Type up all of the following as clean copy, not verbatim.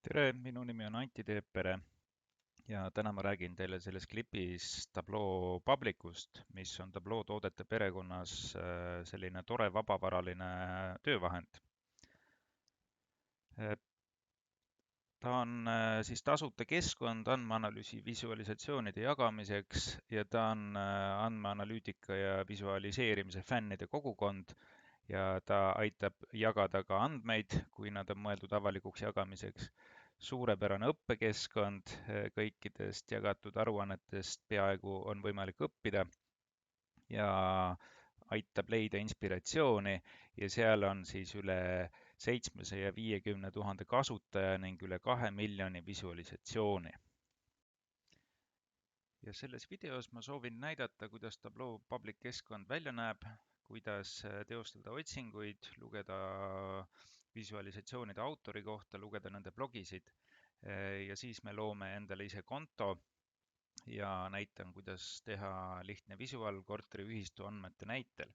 tere, minu nimi on Anti Teepere ja täna ma räägin teile selles klipis Tableau Publicust, mis on Tableau toodete perekonnas selline tore vabavaraline töövahend. Äh, Ta on siis tasuta keskkond andmeanalüüsi visualisatsioonide jagamiseks ja ta on andmeanalüütika ja visualiseerimise fännide kogukond ja ta aitab jagada ka andmeid, kui nad on mõeldud avalikuks jagamiseks. Suurepärane õppekeskkond, kõikidest jagatud aruannetest peaaegu on võimalik õppida ja aitab leida inspiratsiooni ja seal on siis üle 750 000 kasutaja ning üle 2 miljoni visualisatsiooni. Ja selles videos ma soovin näidata, kuidas Tableau Public keskkond välja näeb, kuidas teostada otsinguid, lugeda visualisatsioonide autori kohta, lugeda nende blogisid ja siis me loome endale ise konto ja näitan, kuidas teha lihtne visual korteriühistu andmete näitel.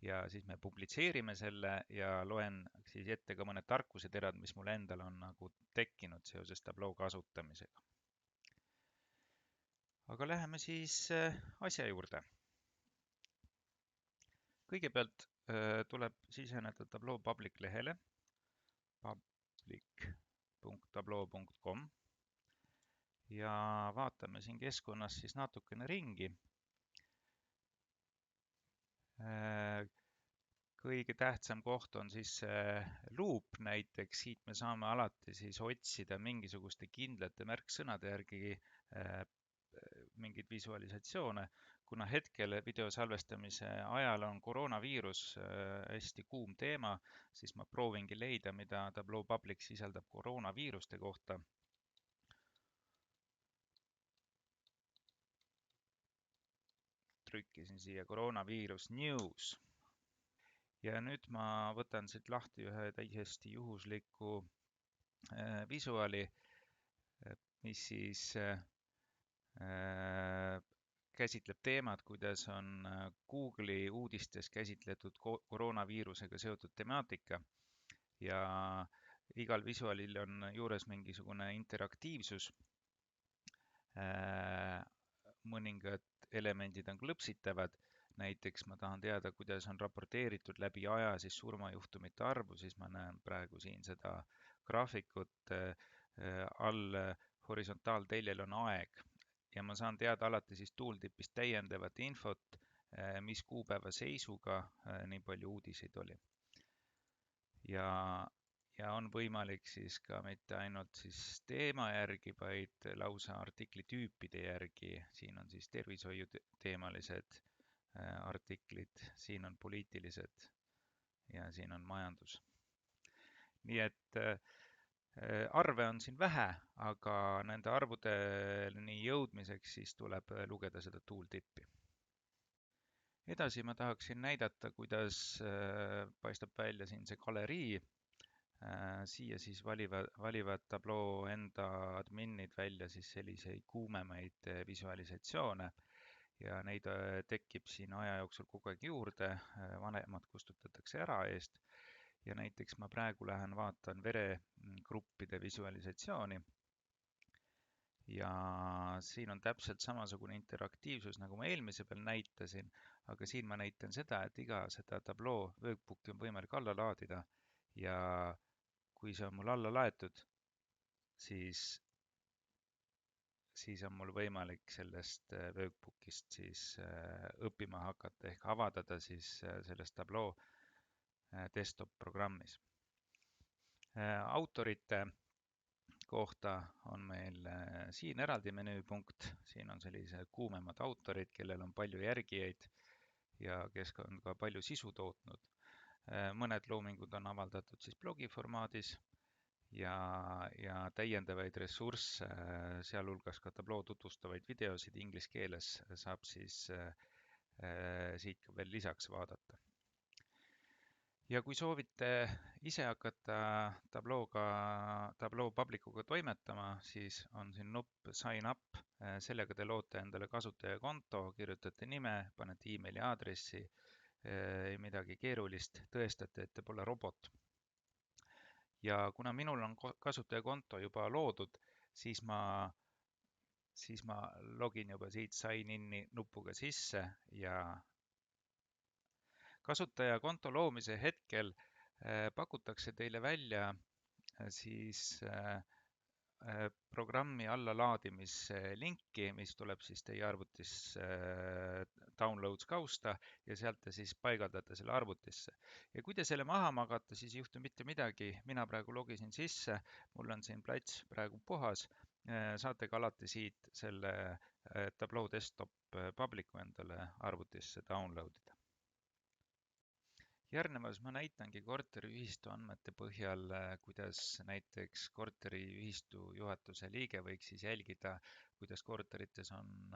Ja siis me publitseerime selle ja loen siis ette ka mõned tarkuseterad, mis mul endal on nagu tekkinud seoses Tableau kasutamisega. Aga läheme siis asja juurde. Kõigepealt tuleb siseneda Tableau Public lehele public.tableau.com ja vaatame siin keskkonnas siis natukene ringi. Kõige tähtsam koht on siis see luup näiteks, siit me saame alati siis otsida mingisuguste kindlate märksõnade järgi mingeid visualisatsioone. Kuna hetkel video salvestamise ajal on koroonaviirus hästi kuum teema, siis ma proovingi leida, mida Tableau Public sisaldab koroonaviiruste kohta. Trükkisin siia koroonaviirus news. Ja nüüd ma võtan siit lahti ühe täiesti juhusliku visuaali, mis siis käsitleb teemat, kuidas on Google'i uudistes käsitletud koroonaviirusega seotud temaatika ja igal visuaalil on juures mingisugune interaktiivsus. Mõningad elemendid on klõpsitavad. Näiteks ma tahan teada, kuidas on raporteeritud läbi aja siis surmajuhtumite arvu, siis ma näen praegu siin seda graafikut. All horisontaalteljel on aeg ja ma saan teada alati siis tooltipist täiendavat infot, mis kuupäeva seisuga nii palju uudiseid oli. Ja on võimalik siis ka mitte ainult siis teema järgi, vaid lausa artikli tüüpide järgi. Siin on siis tervishoiuteemalised artiklid, siin on poliitilised ja siin on majandus. Nii et arve on siin vähe, aga nende arvudeni jõudmiseks siis tuleb lugeda seda tooltipi. Edasi ma tahaksin näidata, kuidas paistab välja siin see galerii. Siia siis valivad Tableau enda adminid välja siis selliseid kuumemaid visualisatsioone ja neid tekib siin aja jooksul kogu aeg juurde, vanemad kustutatakse ära eest. Ja näiteks ma praegu lähen vaatan veregruppide visualisatsiooni. Ja siin on täpselt samasugune interaktiivsus, nagu ma eelmise peal näitasin, aga siin ma näitan seda, et iga seda Tableau workbooki on võimalik alla laadida ja kui see on mul alla laetud, siis on mul võimalik sellest workbookist siis õppima hakata ehk avada ta siis selles Tableau desktop programmis. Autorite kohta on meil siin eraldi menüüpunkt, siin on sellised kuumemad autorid, kellel on palju järgijaid ja kes on ka palju sisu tootnud. Mõned loomingud on avaldatud siis blogi formaadis ja täiendavaid ressursse, sealhulgas ka Tableau tutvustavaid videosid inglise keeles saab siis siit ka veel lisaks vaadata. Ja kui soovite ise hakata Tableau Publicuga toimetama, siis on siin nupp Sign up. Sellega te loote endale kasutajakonto, kirjutate nime, panete emaili aadressi, ei midagi keerulist, tõestate, et te pole robot. ja kuna minul on kasutajakonto juba loodud, siis ma, siis ma login juba siit sign in'i nupuga sisse ja kasutajakonto loomise hetkel pakutakse teile välja siis programmi allalaadimise linki, mis tuleb siis teie arvutis downloads kausta ja sealt te siis paigaldate selle arvutisse. Ja kui te selle maha magate, siis ei juhtu mitte midagi. Mina praegu logisin sisse, mul on siin plats praegu puhas. Saate ka alati siit selle Tableau Desktop Publicu endale arvutisse downloadida. Järgnevas ma näitangi korteriühistu andmete põhjal, kuidas näiteks korteriühistu juhatuse liige võiks siis jälgida, kuidas korterites on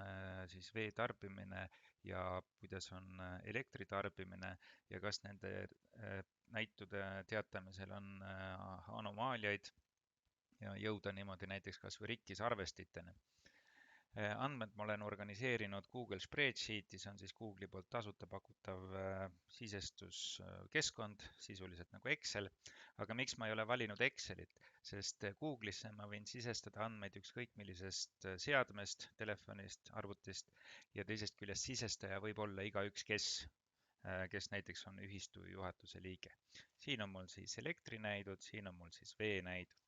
siis vee tarbimine ja kuidas on elektri tarbimine ja kas nende näitude teatamisel on anomaaliaid ja jõuda niimoodi näiteks kas või rikkisarvestiteni. Andmed ma olen organiseerinud Google Spreadsheeti, see on siis Google'i poolt tasuta pakutav sisestuskeskkond, sisuliselt nagu Excel. Aga miks ma ei ole valinud Excelit? Sest Google'isse ma võin sisestada andmeid ükskõik millisest seadmest, telefonist, arvutist ja teisest küljest sisestaja võib olla igaüks, kes näiteks on ühistu juhatuse liige. Siin on mul siis elektrinäidud, siin on mul siis veenäidud.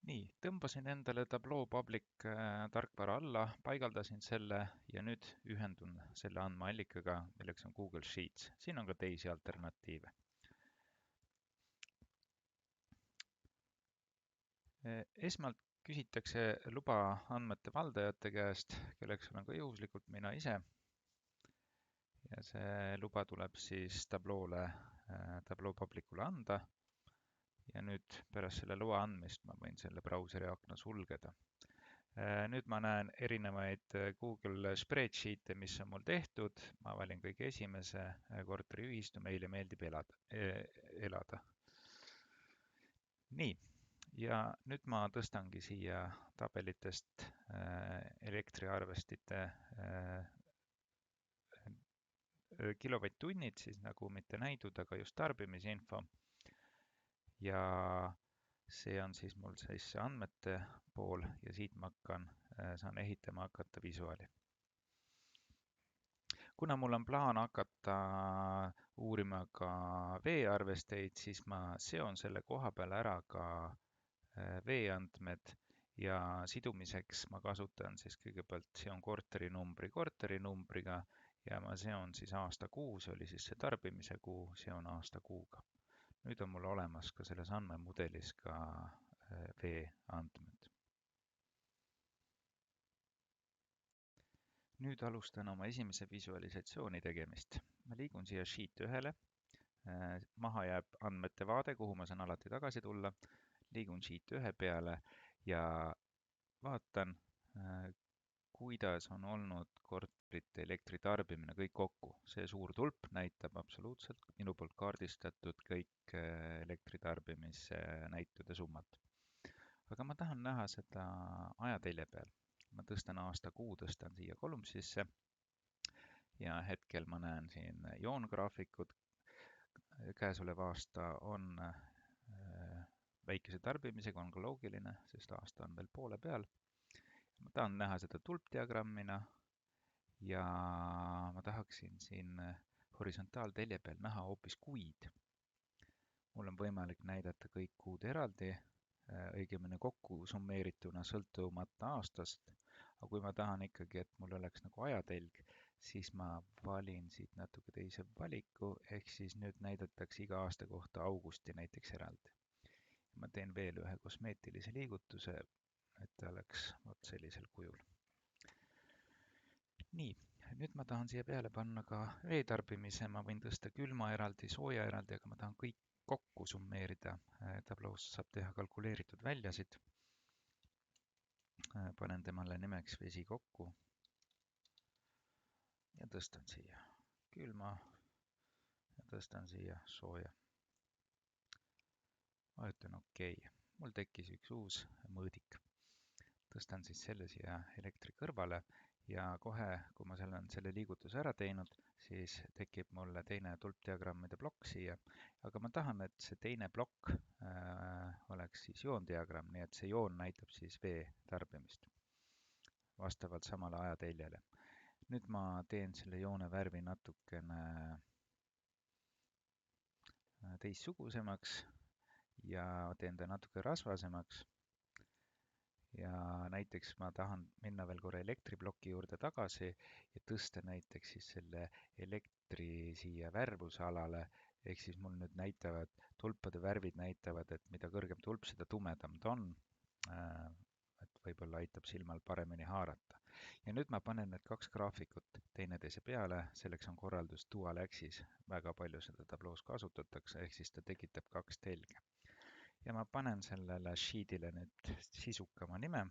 Nii, tõmbasin endale Tableau Public tarkvara alla, paigaldasin selle ja nüüd ühendun selle andmeallikaga, milleks on Google Sheets. Siin on ka teisi alternatiive. Esmalt küsitakse luba andmete valdajate käest, kelleks olen ka juhuslikult mina ise. Ja see luba tuleb siis Tableau Publicule anda. Ja nüüd pärast selle loa andmist ma võin selle brauseri akna sulgeda. Nüüd ma näen erinevaid Google Spreadsheet'e, mis on mul tehtud. Ma valin kõige esimese korteriühistu, meile meeldib elada. Nii, ja nüüd ma tõstangi siia tabelitest elektriarvestite kilovatt-tunnid, siis nagu mitte näidud, aga just tarbimisinfo. Ja see on siis mul siis see andmete pool ja siit ma saan ehitama hakata visuaali. Kuna mul on plaan hakata uurima ka veearvesteid, siis ma seon selle koha peal ära ka veeandmed ja sidumiseks ma kasutan siis kõigepealt seon korterinumbri korterinumbriga ja ma seon siis aasta-kuu, see oli siis see tarbimise kuu, seon aasta-kuuga. Nüüd on mul olemas ka selles andmemudelis ka veeandmed. Nüüd alustan oma esimese visualisatsiooni tegemist. Ma liigun siia Sheet 1-le. Maha jääb andmete vaade, kuhu ma saan alati tagasi tulla. Liigun Sheet 1 peale ja vaatan, kuidas on olnud korterite elektritarbimine kõik kokku. See suur tulp näitab absoluutselt minu poolt kaardistatud kõik elektritarbimise näitude summad. Aga ma tahan näha seda ajatelje peal. Ma tõstan aasta-kuu, tõstan siia kolumsisse ja hetkel ma näen siin joongraafikud. Käesolev aasta on väikese tarbimisega, on ka loogiline, sest aasta on veel poole peal. Ma tahan näha seda tulpdiagrammina ja ma tahaksin siin horisontaaltelje peal näha hoopis kuid. Mul on võimalik näidata kõik kuud eraldi, õigemini kokku summeerituna sõltumata aastast. Aga kui ma tahan ikkagi, et mul oleks nagu ajatelg, siis ma valin siit natuke teise valiku, ehk siis nüüd näidatakse iga aasta kohta augusti näiteks eraldi. Ma teen veel ühe kosmeetilise liigutuse, et ta oleks vot sellisel kujul. Nii, nüüd ma tahan siia peale panna ka veetarbimise, ma võin tõsta külma eraldi, sooja eraldi, aga ma tahan kõik kokku summeerida. Tableaus saab teha kalkuleeritud väljasid. Panen temale nimeks vesi kokku ja tõstan siia külma ja tõstan siia sooja. Vajutan OK. Mul tekkis üks uus mõõdik. Tõstan siis selle siia elektri kõrvale ja kohe, kui ma olen selle liigutuse ära teinud, siis tekib mulle teine tulpdiagrammide plokk siia, aga ma tahan, et see teine plokk oleks siis joondiagramm, nii et see joon näitab siis vee tarbimist vastavalt samale ajateljele. Nüüd ma teen selle joone värvi natukene teistsugusemaks ja teen ta natuke rasvasemaks. Ja näiteks ma tahan minna veel korra elektriploki juurde tagasi ja tõsta näiteks siis selle elektri siia värvusalale, ehk siis mul nüüd näitavad, tulpade värvid näitavad, et mida kõrgem tulp, seda tumedam ta on. Et võib-olla aitab silmal paremini haarata. Ja nüüd ma panen need kaks graafikut teineteise peale, selleks on korraldus dual axis, väga palju seda tabloos kasutatakse, ehk siis ta tekitab kaks telge. Ja ma panen sellele sheet'ile nüüd sisukama nime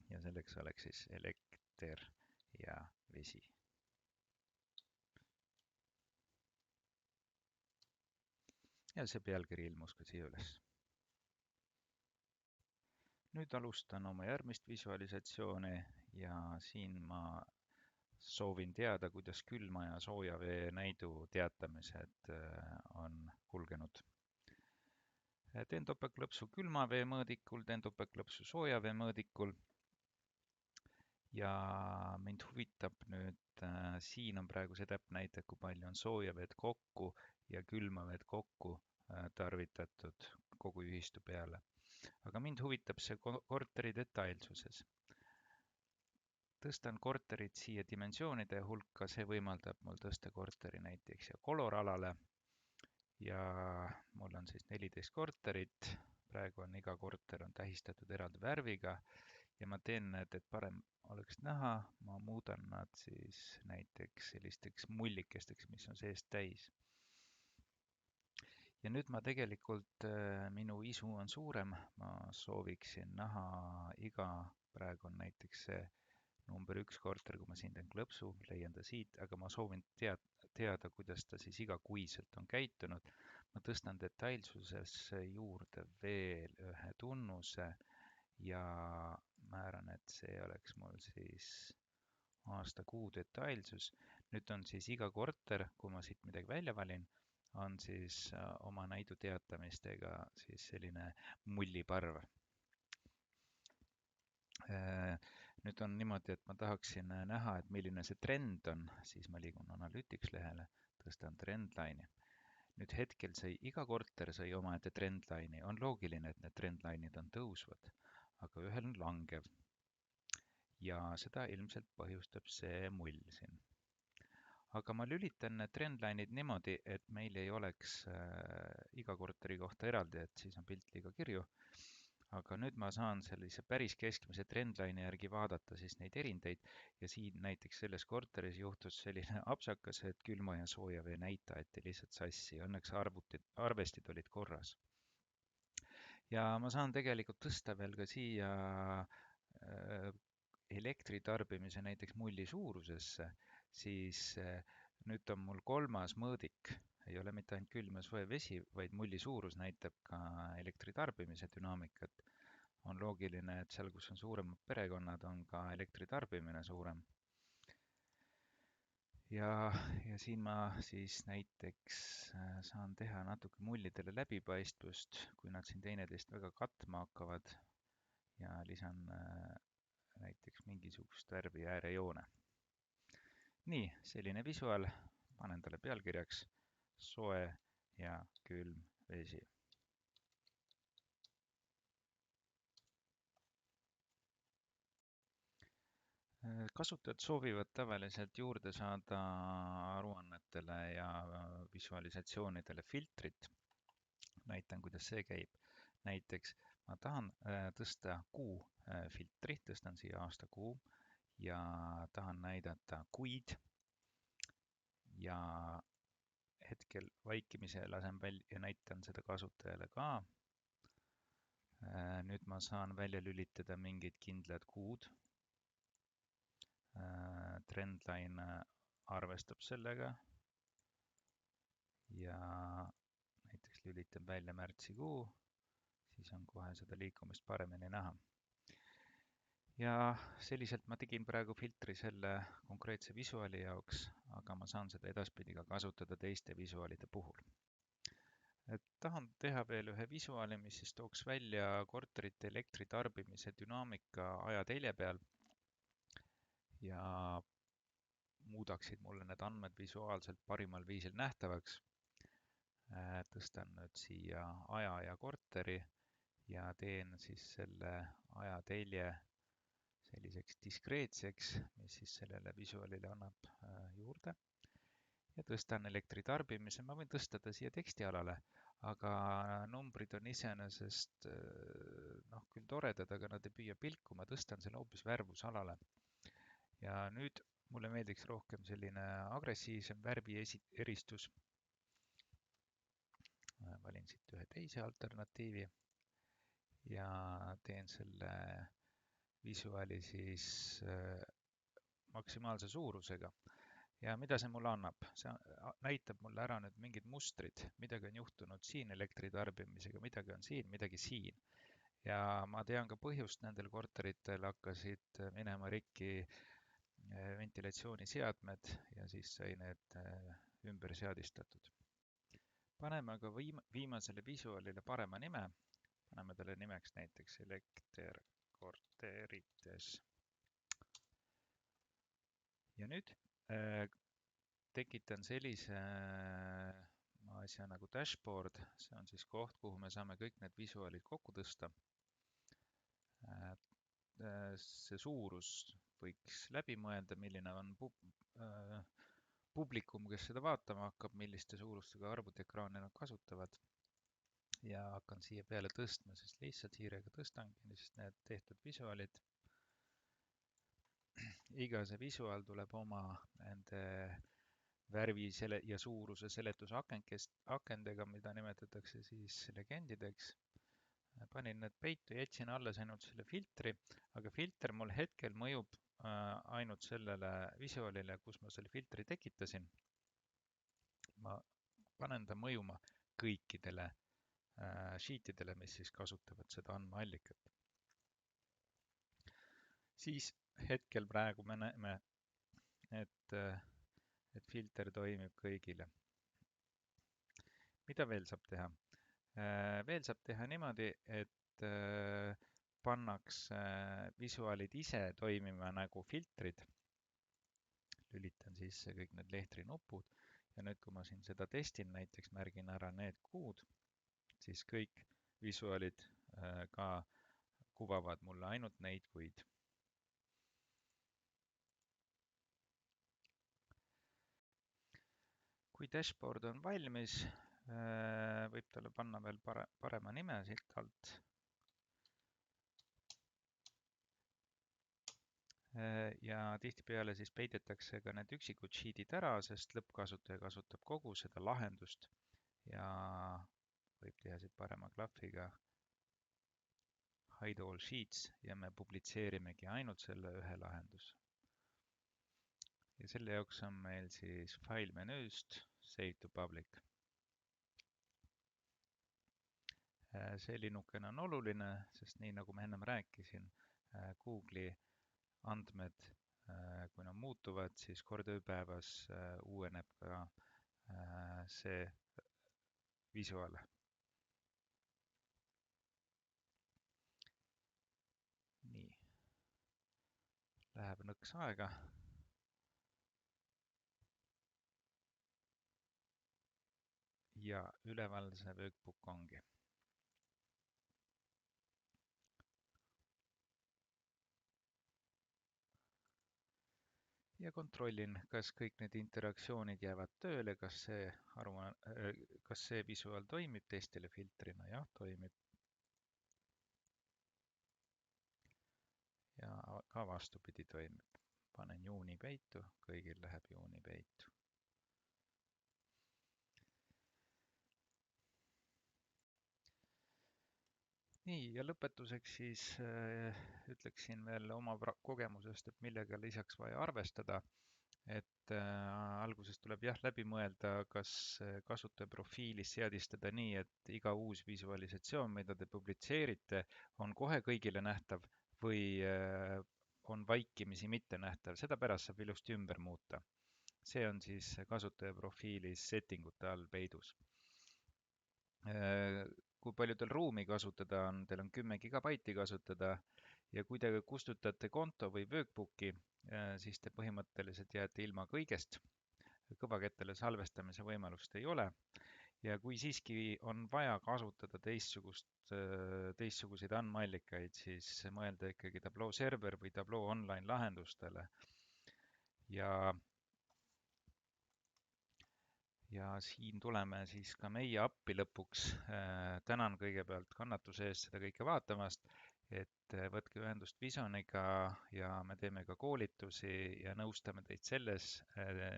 ja selleks oleks siis elekter ja vesi. Ja see pealkiri ilmus ka siia üles. Nüüd alustan oma järgmist visualisatsiooni ja siin ma soovin teada, kuidas külma ja sooja vee näidu teatamised on kulgenud. Teen topeltklõpsu külma vee mõõdikul, teen topeltklõpsu sooja vee mõõdikul. Ja mind huvitab nüüd, siin on praegu see täpnäitaja, kui palju on sooja vett kokku ja külma vett kokku tarvitatud kogu ühistu peale. Aga mind huvitab see korteri detailsuses. Tõstan korterit siia dimensioonide hulka, see võimaldab mul tõsta korteri näiteks ja koloralale. Ja mul on siis 14 korterit, praegu on iga korter on tähistatud eraldi värviga. Ja ma teen need, et parem oleks näha, ma muudan nad siis näiteks sellisteks mullikesteks, mis on seest täis. Ja nüüd ma tegelikult, minu isu on suurem, ma sooviksin näha praegu on näiteks see number 1 korter, kui ma siin teen klõpsu, leian ta siit, aga ma soovin teada, kuidas ta siis igakuiselt on käitunud. Ma tõstan detailsusesse juurde veel ühe tunnuse ja määran, et see oleks mul siis aasta-kuu detailsus. Nüüd on siis iga korter, kui ma siit midagi välja valin, on siis oma näidu teatamistega siis selline mulliparv. Nüüd on niimoodi, et ma tahaksin näha, et milline see trend on, siis ma liigun Analytics lehele, tõstan trendline'i. Nüüd hetkel iga korter sai omaette trendline'i, on loogiline, et need trendline'id on tõusvad, aga ühel on langev. Ja seda ilmselt põhjustab see mull siin. Aga ma lülitan need trendline'id niimoodi, et meil ei oleks iga korteri kohta eraldi, et siis on pilt liiga kirju. Aga nüüd ma saan sellise päris keskmise trendline'i järgi vaadata siis neid erindeid ja siin näiteks selles korteris juhtus selline apsakas, et külma ja sooja vee näitajad lihtsalt sassi. Õnneks arvestid olid korras. Ja ma saan tegelikult tõsta veel ka siia elektritarbimise näiteks mulli suurusesse, siis nüüd on mul kolmas mõõdik, ei ole mitte ainult külm ja soe vesi, vaid mulli suurus näitab ka elektritarbimise dünaamikat. On loogiline, et seal, kus on suuremad perekonnad, on ka elektritarbimine suurem. Ja siin ma siis näiteks saan teha natuke mullidele läbipaistvust, kui nad siin teineteist väga katma hakkavad ja lisan näiteks mingisugust värvi äärejoone. Nii, selline visuaal, panen talle pealkirjaks soe ja külm vesi. Kasutajad soovivad tavaliselt juurde saada aruannetele ja visualisatsioonidele filtrit. Näitan, kuidas see käib. Näiteks ma tahan tõsta kuu filtri, tõstan siia aastakuu ja tahan näidata kuid ja hetkel vaikimise lasen välja ja näitan seda kasutajale ka. Nüüd ma saan välja lülitada mingid kindlad kuud. Trendline arvestab sellega ja näiteks lülitan välja märtsikuu, siis on kohe seda liikumist paremini näha. ja selliselt ma tegin praegu filtri selle konkreetse visuaali jaoks, aga ma saan seda edaspidi ka kasutada teiste visuaalide puhul. Tahan teha veel ühe visuaali, mis siis tooks välja korterite elektritarbimise dünaamika ajatelje peal ja muudaksid mulle need andmed visuaalselt parimal viisil nähtavaks. Tõstan nüüd siia aja ja korteri ja teen siis selle ajatelje selliseks diskreetseks, mis siis sellele visuaalile annab juurde. Ja tõstan elektritarbimise, ma võin tõsta ta siia tekstialale, aga numbrid on iseenesest küll toredad, aga nad ei püüa pilku, ma tõstan selle hoopis värvusalale. Ja nüüd mulle meeldiks rohkem selline agressiivsem värvieristus. Valin siit ühe teise alternatiivi ja teen selle visuaali siis maksimaalse suurusega. Ja mida see mulle annab? See näitab mulle ära nüüd mingid mustrid, midagi on juhtunud siin elektritarbimisega, midagi on siin, midagi siin. Ja ma tean ka põhjust, nendel korteritel hakkasid minema rikki ventilatsiooniseadmed ja siis sai need ümber seadistatud. Paneme aga viimasele visuaalile parema nime. Paneme talle nimeks näiteks elekter korterites. Ja nüüd tekitan sellise asja nagu dashboard, see on siis koht, kuhu me saame kõik need visuaalid kokku tõsta. See suurus võiks läbi mõelda, milline on publikum, kes seda vaatama hakkab, milliste suurustega arvutiekraane nad kasutavad. Ja hakkan siia peale tõstma, sest lihtsalt hiirega tõstangi siis need tehtud visuaalid. Iga see visuaal tuleb oma nende värvi ja suuruse seletusakendega, mida nimetatakse siis legendideks. Panin need peitu, jätsin alles ainult selle filtri, aga filter mul hetkel mõjub ainult sellele visuaalile, kus ma selle filtri tekitasin. Ma panen ta mõjuma kõikidele sheetidele, mis siis kasutavad seda andmeallikat. Siis hetkel praegu me näeme, et filter toimib kõigile. Mida veel saab teha? Veel saab teha niimoodi, et pannakse visuaalid ise toimima nagu filtrid. Lülitan sisse kõik need lehtrinupud ja nüüd, kui ma siin seda testin, näiteks märgin ära need kuud, siis kõik visuaalid ka kuvavad mulle ainult neid kuid. Kui dashboard on valmis, võib talle panna veel parema nime siit alt. Ja tihtipeale siis peidetakse ka need üksikud sheetid ära, sest lõppkasutaja kasutab kogu seda lahendust ja võib teha siit parema klahviga hide all sheets ja me publitseerimegi ainult selle ühe lahenduse. Ja selle jaoks on meil siis file menüüst save to public. See linnukene on oluline, sest nii nagu ma ennem rääkisin, Google'i andmed, kui nad muutuvad, siis kord ööpäevas uueneb ka see visuaal. Nii, läheb nõks aega. Ja üleval see workbook ongi. Ja kontrollin, kas kõik need interaktsioonid jäävad tööle, kas see visuaal toimib teistele filtrina. Jah, toimib. Ja ka vastupidi toimib. Panen juuni peitu, kõigil läheb juuni peitu. Nii, ja lõpetuseks siis ütleksin veel oma kogemusest, et millega lisaks vaja arvestada. Et alguses tuleb jah läbi mõelda, kas kasutajaprofiilis seadistada nii, et iga uus visualisatsioon, mida te publitseerite, on kohe kõigile nähtav või on vaikimisi mittenähtav, seda pärast saab ilusti ümber muuta. See on siis kasutajaprofiilis settingute all peidus. Kui palju teil ruumi kasutada on, teil on 10 gigabaiti kasutada ja kui te kustutate konto või workbooki, siis te põhimõtteliselt jääte ilma kõigest. Kõvakettale salvestamise võimalust ei ole ja kui siiski on vaja kasutada teistsuguseid andmeallikaid, siis mõelda ikkagi Tableau server või Tableau online lahendustele ja ja siin tuleme siis ka meie appi lõpuks. Tänan kõigepealt kannatuse eest seda kõike vaatamast, et võtke ühendust Visoniga ja me teeme ka koolitusi ja nõustame teid selles,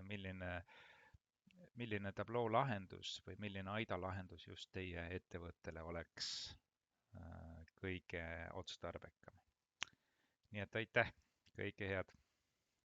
milline Tableau lahendus või milline AIDA lahendus just teie ettevõttele oleks kõige otstarbekam. Nii et aitäh, kõike head!